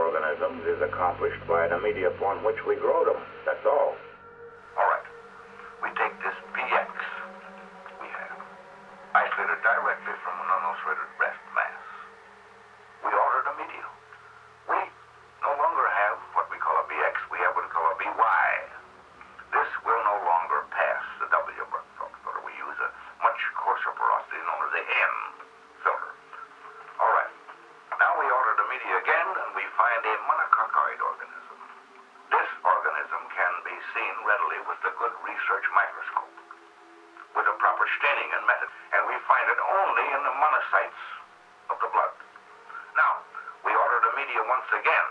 microorganisms is accomplished by the media upon which we grow them. That's all. All right. We take this BX we have, isolated directly from an unulcerated breast mass. We alter the media. We no longer have what we call a BX. We have what we call a BY. This will no longer pass the W filter. We use a much coarser porosity known as the N filter. All right. Now we alter the media again, and we find a monococcoid organism. This organism can be seen readily with the good research microscope, with a proper staining and method, and we find it only in the monocytes of the blood. Now, we alter the media once again.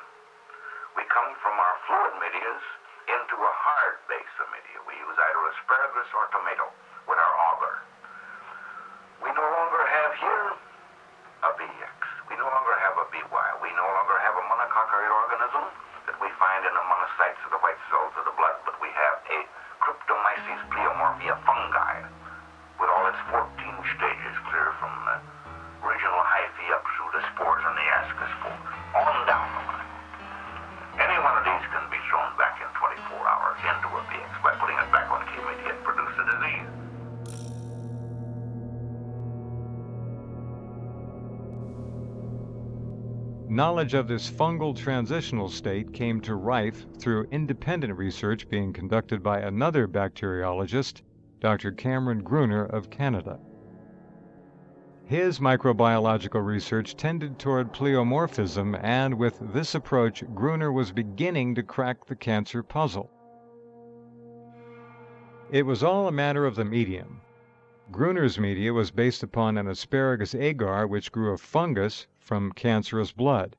We come from our fluid medias into a hard base of media. We use either asparagus or tomato with our auger. We no longer have here a BX. We no longer have a BY. We no longer have a monococcoid organism that we find in the monocytes of the white cells of the blood, but we have a Cryptomyces pleomorphia fungi with all its 14 stages, clear from the original hyphae up through the spores and the ascospores, on down the line. Any one of these can be thrown back in 24 hours into a BX by putting it back on key media and produce the disease. Knowledge of this fungal transitional state came to Rife through independent research being conducted by another bacteriologist, Dr. Cameron Gruner of Canada. His microbiological research tended toward pleomorphism, and with this approach, Gruner was beginning to crack the cancer puzzle. It was all a matter of the medium. Gruner's media was based upon an asparagus agar which grew a fungus from cancerous blood.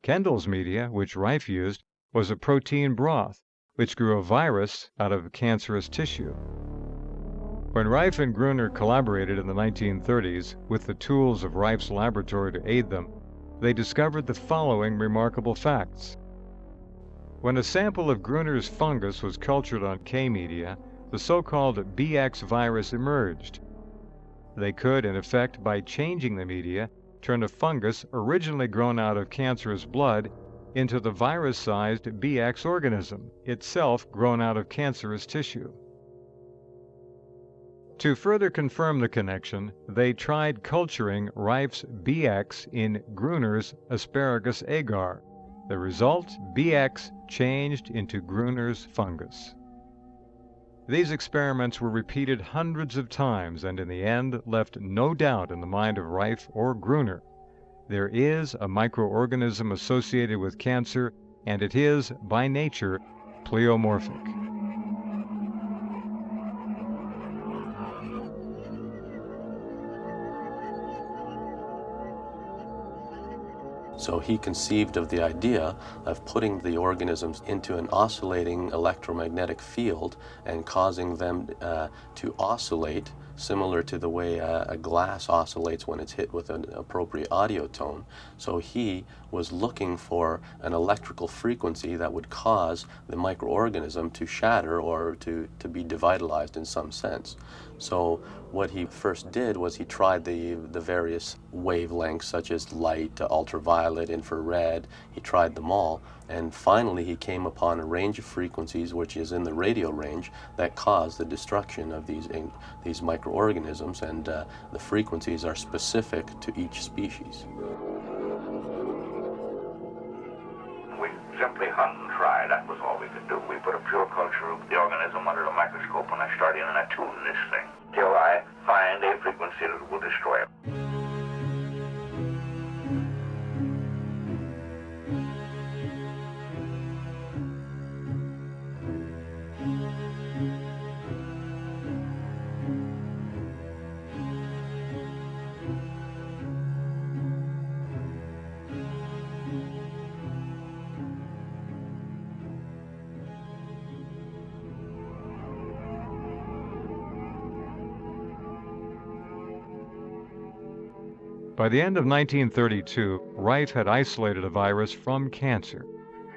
Kendall's media, which Rife used, was a protein broth, which grew a virus out of cancerous tissue. When Rife and Gruner collaborated in the 1930s with the tools of Rife's laboratory to aid them, they discovered the following remarkable facts. When a sample of Gruner's fungus was cultured on K media, the so-called BX virus emerged. They could, in effect, by changing the media, turn a fungus originally grown out of cancerous blood into the virus-sized BX organism, itself grown out of cancerous tissue. To further confirm the connection, they tried culturing Rife's BX in Gruner's asparagus agar. The result, BX changed into Gruner's fungus. These experiments were repeated hundreds of times and in the end left no doubt in the mind of Rife or Gruner. There is a microorganism associated with cancer, and it is, by nature, pleomorphic. So he conceived of the idea of putting the organisms into an oscillating electromagnetic field and causing them to oscillate, similar to the way a glass oscillates when it's hit with an appropriate audio tone. So he was looking for an electrical frequency that would cause the microorganism to shatter or to be devitalized in some sense. So what he first did was he tried the various wavelengths, such as light, ultraviolet, infrared. He tried them all, and finally he came upon a range of frequencies, which is in the radio range, that cause the destruction of these microorganisms, and the frequencies are specific to each species. We simply hunt and try. That was all we could do. We put a pure culture of the organism under the microscope, and I started and I tune this thing till I find a frequency that will destroy it. By the end of 1932, Rife had isolated a virus from cancer.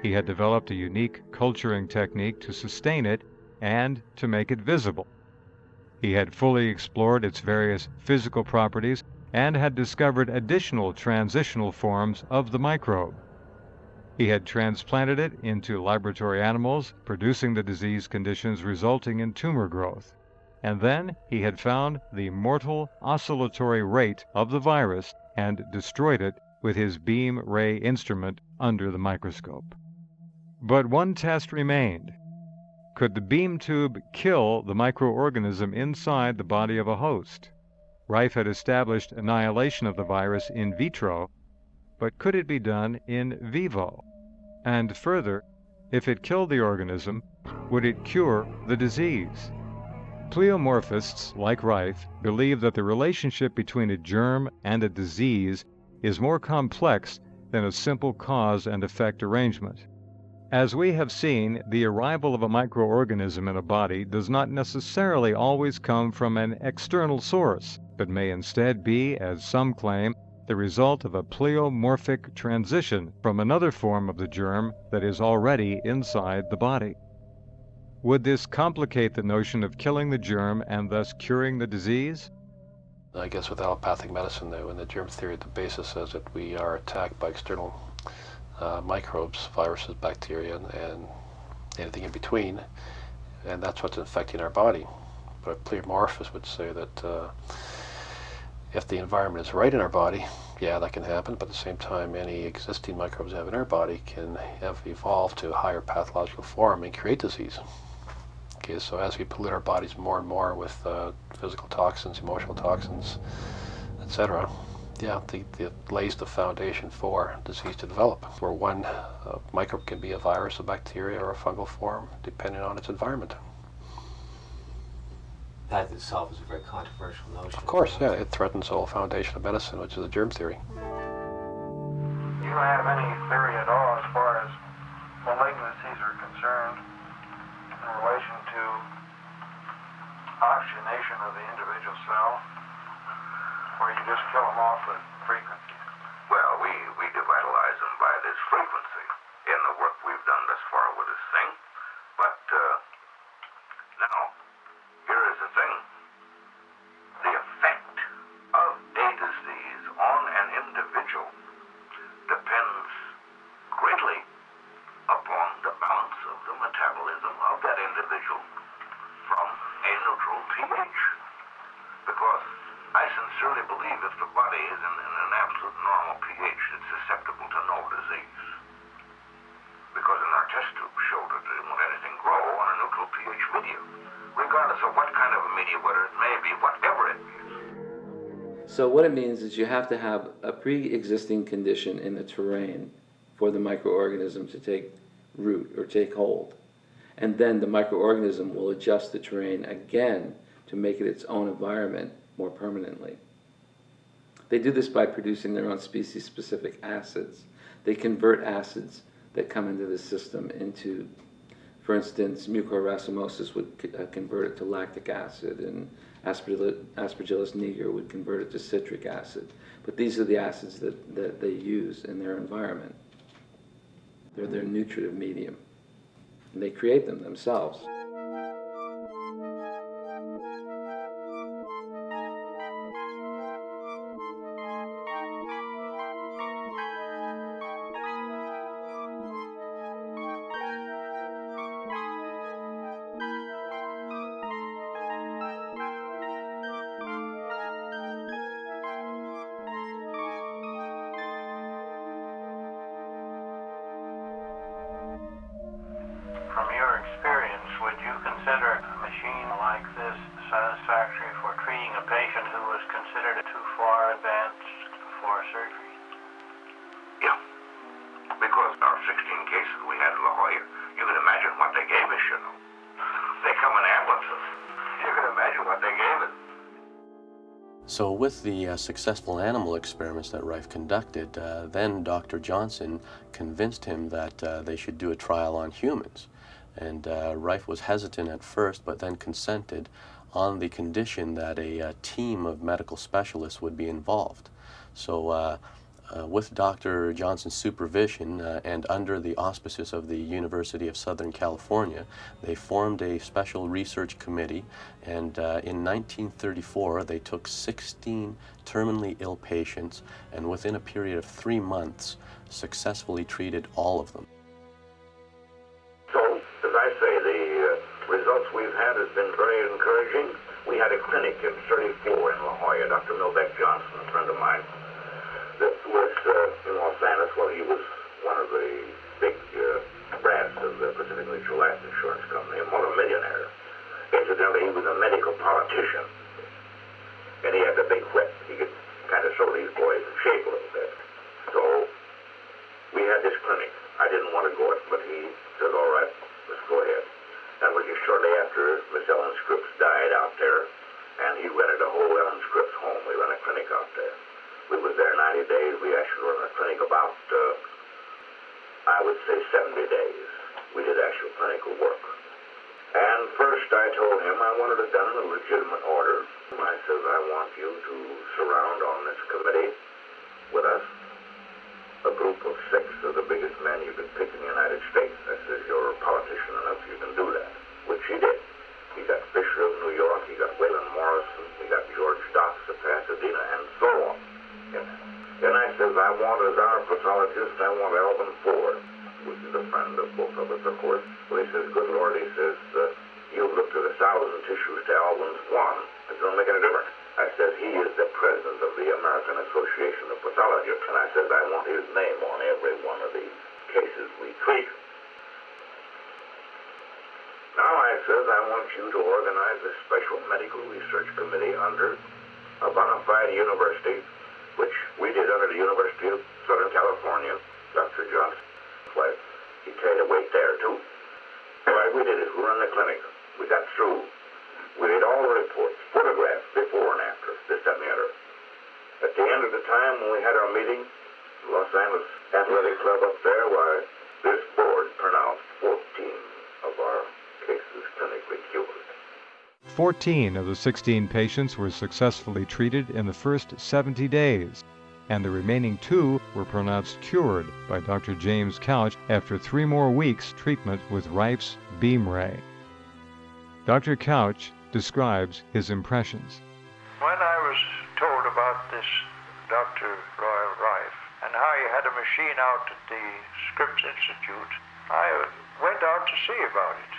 He had developed a unique culturing technique to sustain it and to make it visible. He had fully explored its various physical properties and had discovered additional transitional forms of the microbe. He had transplanted it into laboratory animals, producing the disease conditions resulting in tumor growth. And then he had found the mortal oscillatory rate of the virus and destroyed it with his beam ray instrument under the microscope. But one test remained. Could the beam tube kill the microorganism inside the body of a host? Rife had established annihilation of the virus in vitro, but could it be done in vivo? And further, if it killed the organism, would it cure the disease? Pleomorphists, like Rife, believe that the relationship between a germ and a disease is more complex than a simple cause and effect arrangement. As we have seen, the arrival of a microorganism in a body does not necessarily always come from an external source, but may instead be, as some claim, the result of a pleomorphic transition from another form of the germ that is already inside the body. Would this complicate the notion of killing the germ and thus curing the disease? I guess with allopathic medicine, though, in the germ theory, the basis says that we are attacked by external microbes, viruses, bacteria, and anything in between, and that's what's infecting our body. But a pleomorphist would say that if the environment is right in our body, yeah, that can happen, but at the same time, any existing microbes we have in our body can have evolved to a higher pathological form and create disease. Okay, so as we pollute our bodies more and more with physical toxins, emotional toxins, etc., yeah, it lays the foundation for disease to develop, where one microbe can be a virus, a bacteria, or a fungal form, depending on its environment. That itself is a very controversial notion. Of course, yeah, it threatens the whole foundation of medicine, which is the germ theory. Do you have any theory at all as far as malignancies are concerned in relation to oxygenation of the individual cell, or you just kill them off with frequency? Well, we devitalize them by this frequency in the work we've done thus far with this thing. But now, here is the thing. The effect of a disease on an individual depends greatly upon the balance of the metabolism of that individual from a neutral pH. Because I sincerely believe if the body is in an absolute normal pH, it's susceptible to no disease. Because in our test tube showed that it won't anything grow on a neutral pH medium, regardless of what kind of a medium, whether it may be, whatever it is. So what it means is you have to have a pre-existing condition in the terrain for the microorganism to take root or take hold. And then the microorganism will adjust the terrain again to make it its own environment more permanently. They do this by producing their own species-specific acids. They convert acids that come into the system into, for instance, mucorracemiosis would convert it to lactic acid, and Aspergillus niger would convert it to citric acid. But these are the acids that they use in their environment. They're their nutritive medium. And they create them themselves. From your experience, would you consider a machine like this satisfactory for treating a patient who was considered too far advanced for surgery? Yeah. Because our 16 cases we had in La Jolla, you can imagine what they gave us, you know. They come in ambulances. You can imagine what they gave us. So with the successful animal experiments that Rife conducted, then Dr. Johnson convinced him that they should do a trial on humans. And Rife was hesitant at first, but then consented on the condition that a team of medical specialists would be involved. So With Dr. Johnson's supervision and under the auspices of the University of Southern California, they formed a special research committee, and in 1934 they took 16 terminally ill patients and within a period of 3 months successfully treated all of them. So, as I say, the results we've had has been very encouraging. We had a clinic in 34 in La Jolla. Dr. Milbeck Johnson, a friend of mine, that was in Los Angeles. Well, he was one of the big brass of the Pacific Mutual Life Insurance Company, a multimillionaire. Incidentally, he was a medical politician, and he had the big whip. He could kind of show these boys in shape a little bit. So we had this clinic. I didn't want to go it, but he said, all right, let's go ahead. That was just shortly after Miss Ellen Scripps died out there, and he rented a whole Ellen Scripps home. We ran a clinic out there. We was there 90 days. We actually ran a clinic about, I would say 70 days. We did actual clinical work. And first I told him I wanted it done in a legitimate order. I said, I want you to surround on this committee with us a group of 6 of the biggest men you could pick in the United States. I said, you're a politician enough, you can do that. Which he did. He got Fisher of New York, he got Waylon Morrison, he got George Stocks of Pasadena, and so on. And I said, I want as our pathologist, I want Alvin Ford, which is a friend of both of us, of course. Well, he says, good Lord, he says, you've looked at 1,000 tissues to Alvin's one. It don't make any difference. I said, he is the president of the American Association of Pathologists, and I said, I want his name on every one of the cases we treat. Now I said, I want you to organize a special medical research committee under a bona fide university, which we did under the University of Southern California. Dr. Johnson, well, he carried a weight there too. What we did is we run the clinic. We got through. We did all the reports, photographs before and after, this, that, and the other. At the end of the time when we had our meeting, Los Angeles Athletic Club up there, why, this board pronounced 14 of our cases clinically cured. 14 of the 16 patients were successfully treated in the first 70 days, and the remaining 2 were pronounced cured by Dr. James Couch after 3 more weeks treatment with Rife's beam ray. Dr. Couch describes his impressions. When I was told about this Dr. Royal Rife and how he had a machine out at the Scripps Institute, I went out to see about it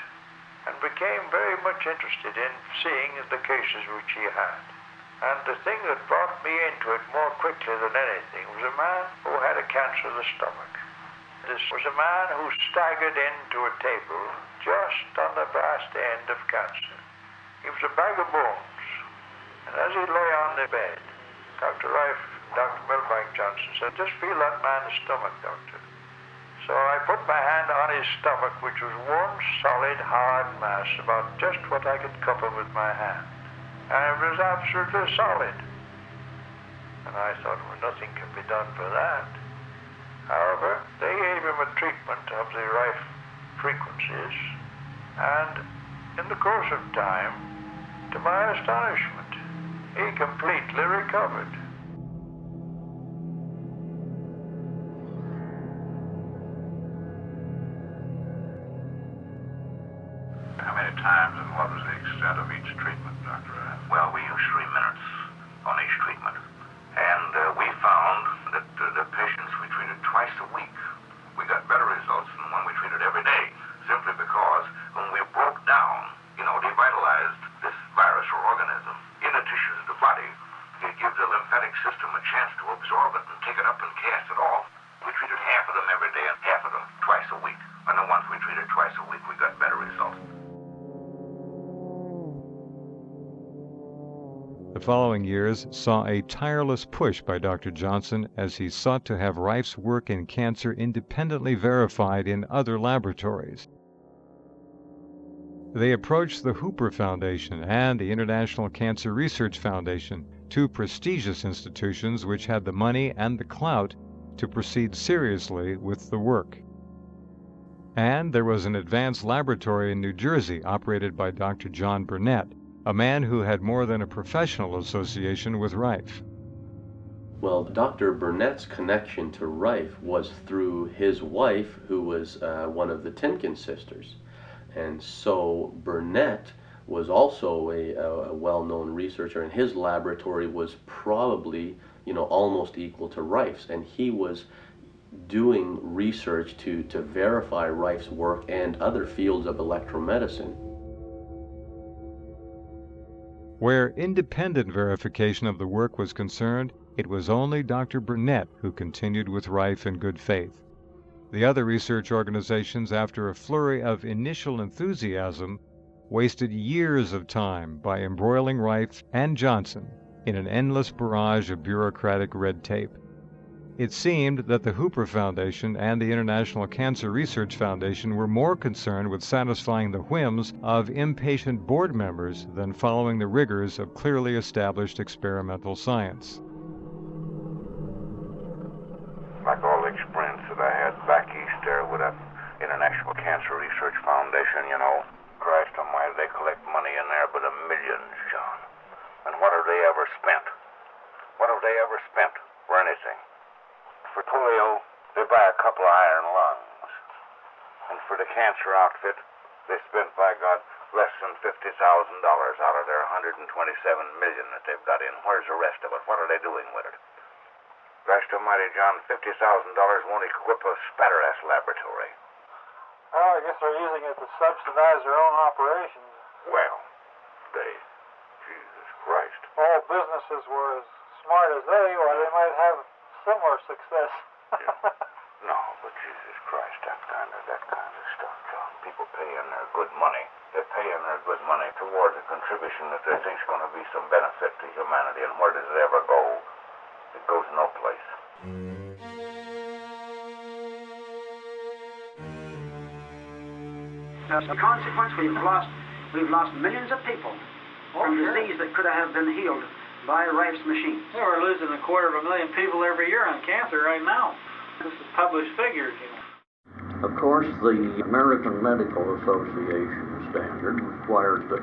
and became very much interested in seeing the cases which he had. And the thing that brought me into it more quickly than anything was a man who had a cancer of the stomach. This was a man who staggered into a table just on the vast end of cancer. He was a bag of bones. And as he lay on the bed, Dr. Rife, Dr. Milbeck Johnson said, just feel that man's stomach, doctor. So I put my hand on his stomach, which was one solid, hard mass, about just what I could cover with my hand. And it was absolutely solid. And I thought, well, nothing can be done for that. However, they gave him a treatment of the Rife frequencies, and in the course of time, to my astonishment, he completely recovered. How many times and what was the extent of each treatment, Dr. Well, we used 3 minutes on each treatment. And we found that the patients we treated twice a week, we got better results than the one we treated every day, simply because when we broke down, devitalized this virus or organism in the tissues of the body, it gives the lymphatic system a chance to absorb it and take it up and cast it off. We treated half of them every day and half of them twice a week. And the ones we treated twice a week, we got better results. The following years saw a tireless push by Dr. Johnson as he sought to have Rife's work in cancer independently verified in other laboratories. They approached the Hooper Foundation and the International Cancer Research Foundation, 2 prestigious institutions which had the money and the clout to proceed seriously with the work. And there was an advanced laboratory in New Jersey operated by Dr. John Burnett, a man who had more than a professional association with Rife. Well, Dr. Burnett's connection to Rife was through his wife, who was one of the Timken sisters. And so Burnett was also a well-known researcher, and his laboratory was probably, almost equal to Rife's. And he was doing research to verify Rife's work and other fields of electromedicine. Where independent verification of the work was concerned, it was only Dr. Burnett who continued with Rife in good faith. The other research organizations, after a flurry of initial enthusiasm, wasted years of time by embroiling Rife and Johnson in an endless barrage of bureaucratic red tape. It seemed that the Hooper Foundation and the International Cancer Research Foundation were more concerned with satisfying the whims of impatient board members than following the rigors of clearly established experimental science. Like all the experience that I had back east there with that International Cancer Research Foundation, Christ almighty, they collect money in there by the millions, John. And what have they ever spent? What have they ever spent for anything? For polio, they buy a couple of iron lungs. And for the cancer outfit, they spent, by God, less than $50,000 out of their $127 million that they've got in. Where's the rest of it? What are they doing with it? Christ almighty, John, $50,000 won't equip a spatter-ass laboratory. Well, I guess they're using it to subsidize their own operations. Well, Jesus Christ. All businesses were as smart as they might have similar success. No, but Jesus Christ, that kind of stuff, John. People paying their good money. They're paying their good money towards a contribution that they think's going to be some benefit to humanity. And where does it ever go? It goes no place. As a consequence, we've lost millions of people from disease that could have been healed by Rife's machines. Well, we're losing 250,000 people every year on cancer right now. This is published figures, Of course, the American Medical Association standard required that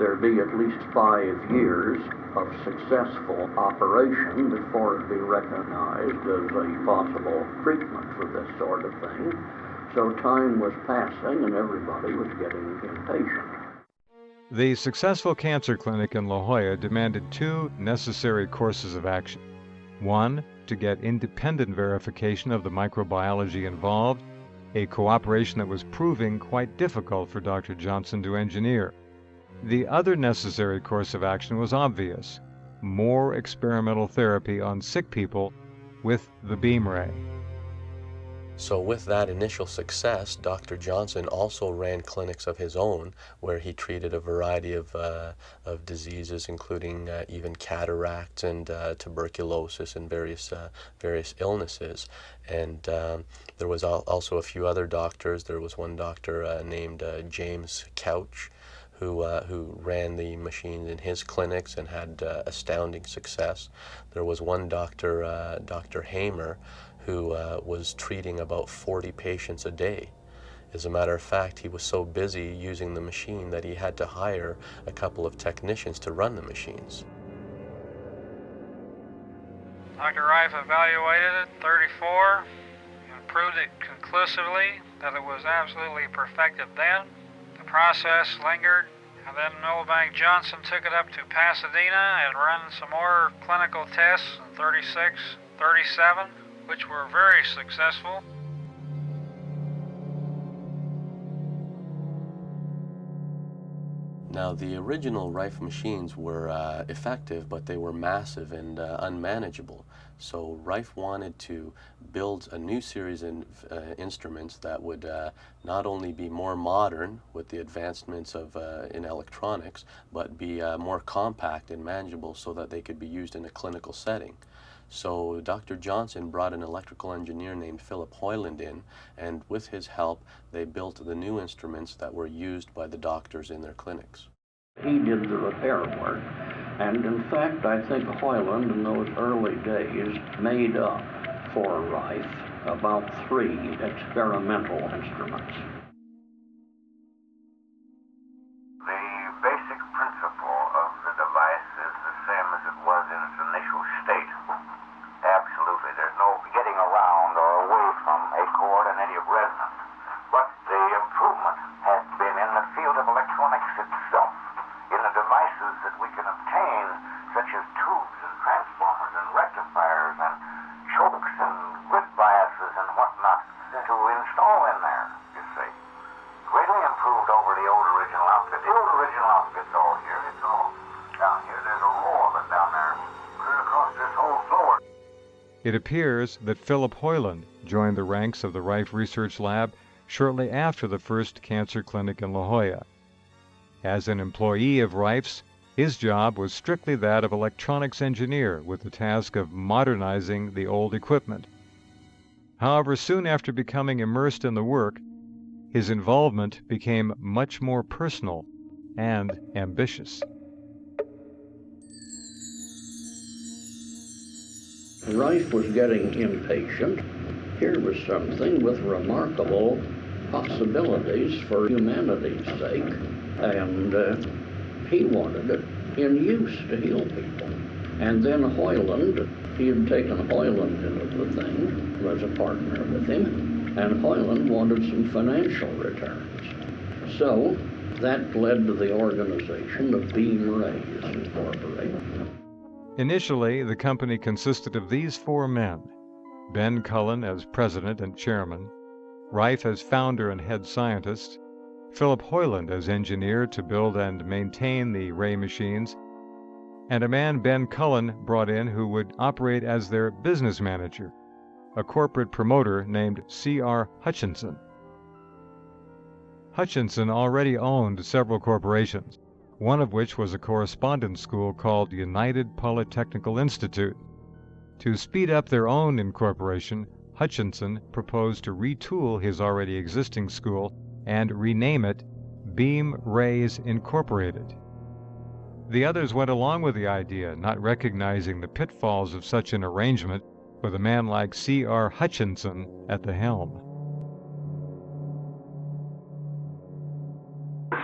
there be at least 5 years of successful operation before it be recognized as a possible treatment for this sort of thing. So time was passing and everybody was getting impatient. The successful cancer clinic in La Jolla demanded 2 necessary courses of action. 1, to get independent verification of the microbiology involved, a cooperation that was proving quite difficult for Dr. Johnson to engineer. The other necessary course of action was obvious: more experimental therapy on sick people with the beam ray. So with that initial success, Dr. Johnson also ran clinics of his own where he treated a variety of diseases, including even cataracts and tuberculosis and various illnesses. And there was also a few other doctors. There was one doctor named James Couch, who ran the machines in his clinics and had astounding success. There was one doctor, Dr. Hamer, who was treating about 40 patients a day. As a matter of fact, he was so busy using the machine that he had to hire a couple of technicians to run the machines. Dr. Rife evaluated it, 34, and proved it conclusively that it was absolutely perfected then. The process lingered, and then Milbank Johnson took it up to Pasadena and ran some more clinical tests in 36, 37, which were very successful. Now, the original Rife machines were effective, but they were massive and unmanageable. So Rife wanted to build a new series of instruments that would not only be more modern with the advancements in electronics, but be more compact and manageable so that they could be used in a clinical setting. So Dr. Johnson brought an electrical engineer named Philip Hoyland in, and with his help, they built the new instruments that were used by the doctors in their clinics. He did the repair work, and in fact, I think Hoyland in those early days made up for Rife about 3 experimental instruments. The basic principle of the device is the same as it was in its initial state. electronics itself, in the devices that we can obtain, such as tubes and transformers and rectifiers and chokes and grid biases and whatnot to install in there, you see. Greatly improved over the old original outfit. The old original outfit's all here. It's all down here. There's a row of it down there, clear across this whole floor. It appears that Philip Hoyland joined the ranks of the Rife Research Lab shortly after the first cancer clinic in La Jolla. As an employee of Rife's, his job was strictly that of electronics engineer with the task of modernizing the old equipment. However, soon after becoming immersed in the work, his involvement became much more personal and ambitious. Rife was getting impatient. Here was something with remarkable possibilities for humanity's sake, and he wanted it in use to heal people. And then Hoyland, he had taken Hoyland into the thing, was a partner with him, and Hoyland wanted some financial returns. So that led to the organization of Beam Rays Incorporated. Initially, the company consisted of these four men: Ben Cullen as president and chairman, Rife as founder and head scientist, Philip Hoyland as engineer to build and maintain the Ray machines, and a man Ben Cullen brought in who would operate as their business manager, a corporate promoter named C.R. Hutchinson. Hutchinson already owned several corporations, one of which was a correspondence school called United Polytechnical Institute. To speed up their own incorporation, Hutchinson proposed to retool his already existing school and rename it Beam Rays Incorporated. The others went along with the idea, not recognizing the pitfalls of such an arrangement with a man like C.R. Hutchinson at the helm.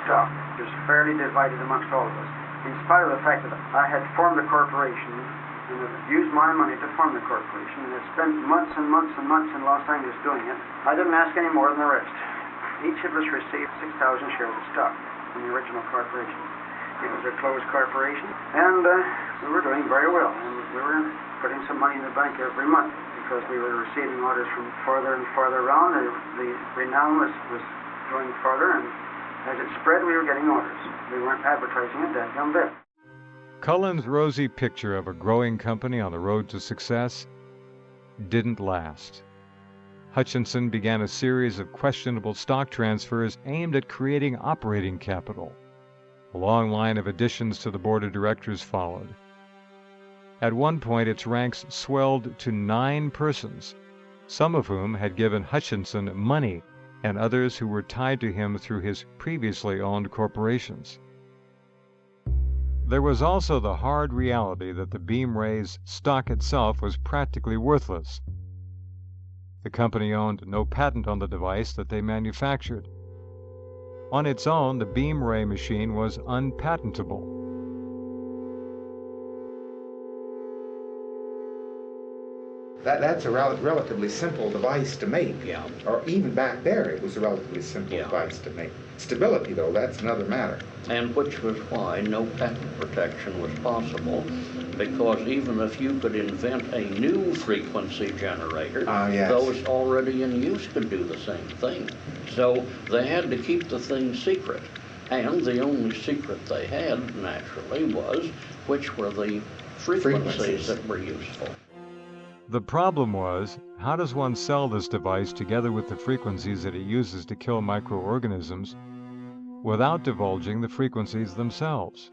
Stuff was fairly divided amongst all of us. In spite of the fact that I had formed a corporation and had used my money to form the corporation and had spent months and months and months in Los Angeles doing it, I didn't ask any more than the rest. Each of us received 6,000 shares of stock from the original corporation. It was a closed corporation, and we were doing very well. And we were putting some money in the bank every month because we were receiving orders from farther and farther around. The renown was going further, and as it spread, we were getting orders. We weren't advertising it that young bit. Cullen's rosy picture of a growing company on the road to success didn't last. Hutchinson began a series of questionable stock transfers aimed at creating operating capital. A long line of additions to the board of directors followed. At one point, its ranks swelled to 9 persons, some of whom had given Hutchinson money and others who were tied to him through his previously owned corporations. There was also the hard reality that the Beam Rays stock itself was practically worthless. The company owned no patent on the device that they manufactured. On its own, the Beam Ray machine was unpatentable. That's a relatively simple device to make. Yeah. Or even back there, it was a relatively simple device to make. Stability, though, that's another matter. And which was why no patent protection was possible, because even if you could invent a new frequency generator, yes, those already in use could do the same thing. So they had to keep the thing secret. And the only secret they had, naturally, was which were the frequencies that were useful. The problem was, how does one sell this device together with the frequencies that it uses to kill microorganisms without divulging the frequencies themselves?